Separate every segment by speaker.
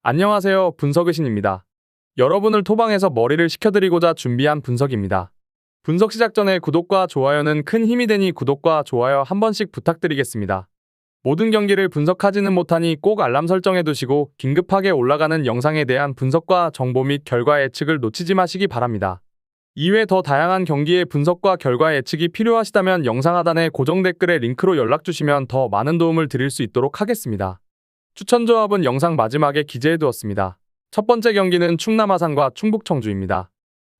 Speaker 1: 안녕하세요. 분석의신입니다. 여러분을 토방에서 머리를 식혀드리고자 준비한 분석입니다. 분석 시작 전에 구독과 좋아요는 큰 힘이 되니 구독과 좋아요 한 번씩 부탁드리겠습니다. 모든 경기를 분석하지는 못하니 꼭 알람 설정해 두시고 긴급하게 올라가는 영상에 대한 분석과 정보 및 결과 예측을 놓치지 마시기 바랍니다. 이외 더 다양한 경기의 분석과 결과 예측이 필요하시다면 영상 하단의 고정 댓글에 링크로 연락 주시면 더 많은 도움을 드릴 수 있도록 하겠습니다. 추천 조합은 영상 마지막에 기재해 두었습니다. 첫 번째 경기는 충남 아산과 충북 청주입니다.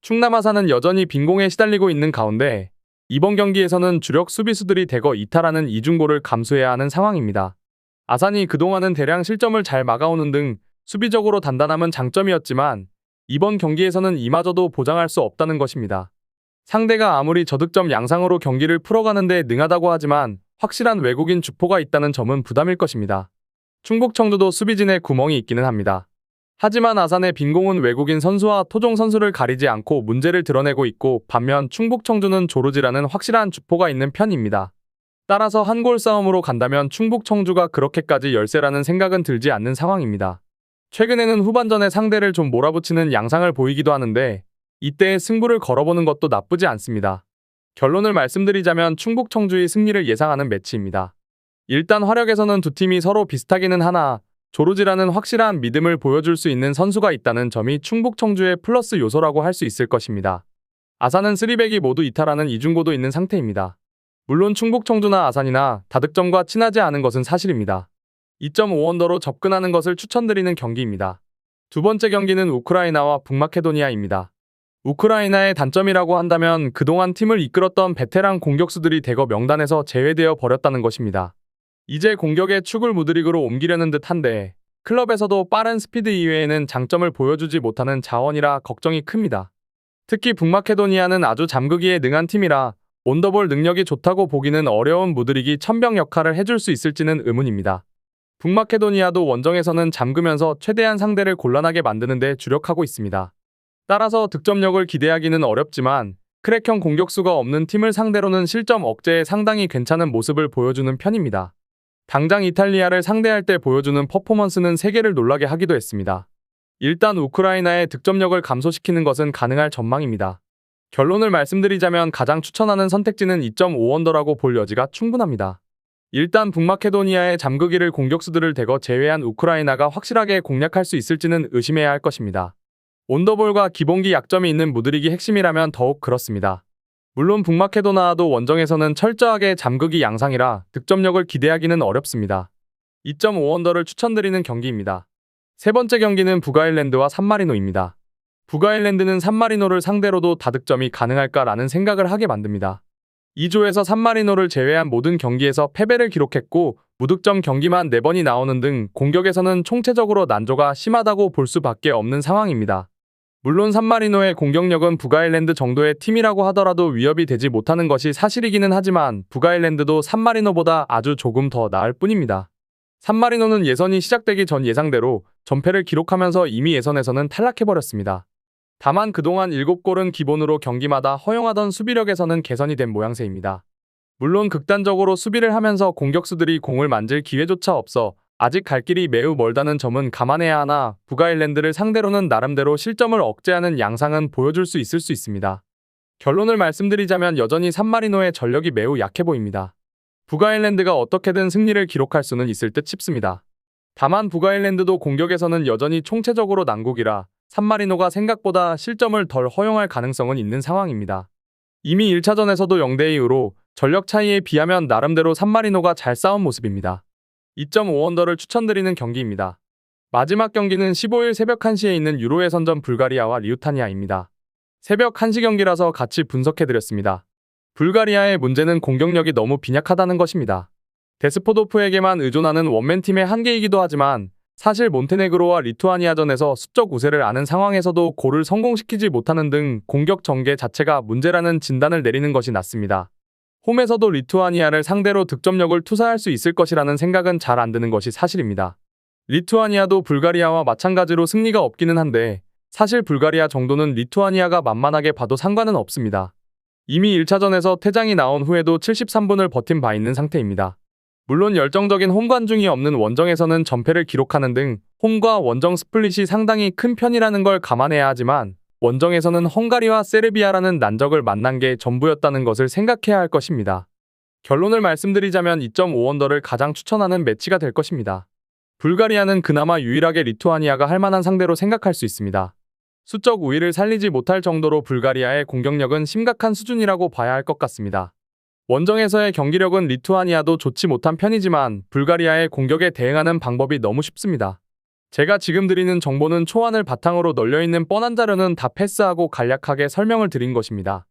Speaker 1: 충남 아산은 여전히 빈공에 시달리고 있는 가운데 이번 경기에서는 주력 수비수들이 대거 이탈하는 이중고를 감수해야 하는 상황입니다. 아산이 그동안은 대량 실점을 잘 막아오는 등 수비적으로 단단함은 장점이었지만 이번 경기에서는 이마저도 보장할 수 없다는 것입니다. 상대가 아무리 저득점 양상으로 경기를 풀어가는데 능하다고 하지만 확실한 외국인 주포가 있다는 점은 부담일 것입니다. 충북 청주도 수비진에 구멍이 있기는 합니다. 하지만 아산의 빈공은 외국인 선수와 토종 선수를 가리지 않고 문제를 드러내고 있고 반면 충북 청주는 조르지라는 확실한 주포가 있는 편입니다. 따라서 한 골 싸움으로 간다면 충북 청주가 그렇게까지 열세라는 생각은 들지 않는 상황입니다. 최근에는 후반전에 상대를 좀 몰아붙이는 양상을 보이기도 하는데 이때의 승부를 걸어보는 것도 나쁘지 않습니다. 결론을 말씀드리자면 충북 청주의 승리를 예상하는 매치입니다. 일단 화력에서는 두 팀이 서로 비슷하기는 하나 조르지라는 확실한 믿음을 보여줄 수 있는 선수가 있다는 점이 충북 청주의 플러스 요소라고 할 수 있을 것입니다. 아산은 3백이 모두 이탈하는 이중고도 있는 상태입니다. 물론 충북 청주나 아산이나 다득점과 친하지 않은 것은 사실입니다. 2.5언더로 접근하는 것을 추천드리는 경기입니다. 두 번째 경기는 우크라이나와 북마케도니아입니다. 우크라이나의 단점이라고 한다면 그동안 팀을 이끌었던 베테랑 공격수들이 대거 명단에서 제외되어 버렸다는 것입니다. 이제 공격의 축을 무드릭으로 옮기려는 듯한데 클럽에서도 빠른 스피드 이외에는 장점을 보여주지 못하는 자원이라 걱정이 큽니다. 특히 북마케도니아는 아주 잠그기에 능한 팀이라 온더볼 능력이 좋다고 보기는 어려운 무드릭이 천병 역할을 해줄 수 있을지는 의문입니다. 북마케도니아도 원정에서는 잠그면서 최대한 상대를 곤란하게 만드는 데 주력하고 있습니다. 따라서 득점력을 기대하기는 어렵지만 크랙형 공격수가 없는 팀을 상대로는 실점 억제에 상당히 괜찮은 모습을 보여주는 편입니다. 당장 이탈리아를 상대할 때 보여주는 퍼포먼스는 세계를 놀라게 하기도 했습니다. 일단 우크라이나의 득점력을 감소시키는 것은 가능할 전망입니다. 결론을 말씀드리자면 가장 추천하는 선택지는 2.5언더라고 볼 여지가 충분합니다. 일단 북마케도니아의 잠그기를 공격수들을 대거 제외한 우크라이나가 확실하게 공략할 수 있을지는 의심해야 할 것입니다. 온더볼과 기본기 약점이 있는 무드릭이 핵심이라면 더욱 그렇습니다. 물론 북마케도나아도 원정에서는 철저하게 잠그기 양상이라 득점력을 기대하기는 어렵습니다. 2.5언더를 추천드리는 경기입니다. 세 번째 경기는 북아일랜드와 산마리노입니다. 북아일랜드는 산마리노를 상대로도 다득점이 가능할까라는 생각을 하게 만듭니다. 2조에서 산마리노를 제외한 모든 경기에서 패배를 기록했고 무득점 경기만 4번이 나오는 등 공격에서는 총체적으로 난조가 심하다고 볼 수밖에 없는 상황입니다. 물론 산마리노의 공격력은 북아일랜드 정도의 팀이라고 하더라도 위협이 되지 못하는 것이 사실이기는 하지만 북아일랜드도 산마리노보다 아주 조금 더 나을 뿐입니다. 산마리노는 예선이 시작되기 전 예상대로 전패를 기록하면서 이미 예선에서는 탈락해버렸습니다. 다만 그동안 7골은 기본으로 경기마다 허용하던 수비력에서는 개선이 된 모양새입니다. 물론 극단적으로 수비를 하면서 공격수들이 공을 만질 기회조차 없어 아직 갈 길이 매우 멀다는 점은 감안해야 하나 북아일랜드를 상대로는 나름대로 실점을 억제하는 양상은 보여줄 수 있을 수 있습니다. 결론을 말씀드리자면 여전히 산마리노의 전력이 매우 약해 보입니다. 북아일랜드가 어떻게든 승리를 기록할 수는 있을 듯 싶습니다. 다만 북아일랜드도 공격에서는 여전히 총체적으로 난국이라 산마리노가 생각보다 실점을 덜 허용할 가능성은 있는 상황입니다. 이미 1차전에서도 0대2로 전력 차이에 비하면 나름대로 산마리노가 잘 싸운 모습입니다. 2.5언더를 추천드리는 경기입니다. 마지막 경기는 15일 새벽 1시에 있는 유로 예선전 불가리아와 리투아니아입니다. 새벽 1시 경기라서 같이 분석해드렸습니다. 불가리아의 문제는 공격력이 너무 빈약하다는 것입니다. 데스포도프에게만 의존하는 원맨팀의 한계이기도 하지만 사실 몬테네그로와 리투아니아전에서 수적 우세를 아는 상황에서도 골을 성공시키지 못하는 등 공격 전개 자체가 문제라는 진단을 내리는 것이 낫습니다. 홈에서도 리투아니아를 상대로 득점력을 투사할 수 있을 것이라는 생각은 잘 안 드는 것이 사실입니다. 리투아니아도 불가리아와 마찬가지로 승리가 없기는 한데 사실 불가리아 정도는 리투아니아가 만만하게 봐도 상관은 없습니다. 이미 1차전에서 퇴장이 나온 후에도 73분을 버틴 바 있는 상태입니다. 물론 열정적인 홈 관중이 없는 원정에서는 전패를 기록하는 등 홈과 원정 스플릿이 상당히 큰 편이라는 걸 감안해야 하지만 원정에서는 헝가리와 세르비아라는 난적을 만난 게 전부였다는 것을 생각해야 할 것입니다. 결론을 말씀드리자면 2.5언더를 가장 추천하는 매치가 될 것입니다. 불가리아는 그나마 유일하게 리투아니아가 할 만한 상대로 생각할 수 있습니다. 수적 우위를 살리지 못할 정도로 불가리아의 공격력은 심각한 수준이라고 봐야 할 것 같습니다. 원정에서의 경기력은 리투아니아도 좋지 못한 편이지만 불가리아의 공격에 대응하는 방법이 너무 쉽습니다. 제가 지금 드리는 정보는 초안을 바탕으로 널려있는 뻔한 자료는 다 패스하고 간략하게 설명을 드린 것입니다.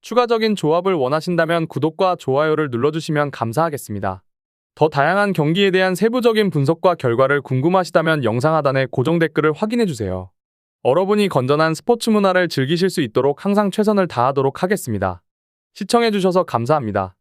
Speaker 1: 추가적인 조합을 원하신다면 구독과 좋아요를 눌러주시면 감사하겠습니다. 더 다양한 경기에 대한 세부적인 분석과 결과를 궁금하시다면 영상 하단의 고정 댓글을 확인해주세요. 여러분이 건전한 스포츠 문화를 즐기실 수 있도록 항상 최선을 다하도록 하겠습니다. 시청해주셔서 감사합니다.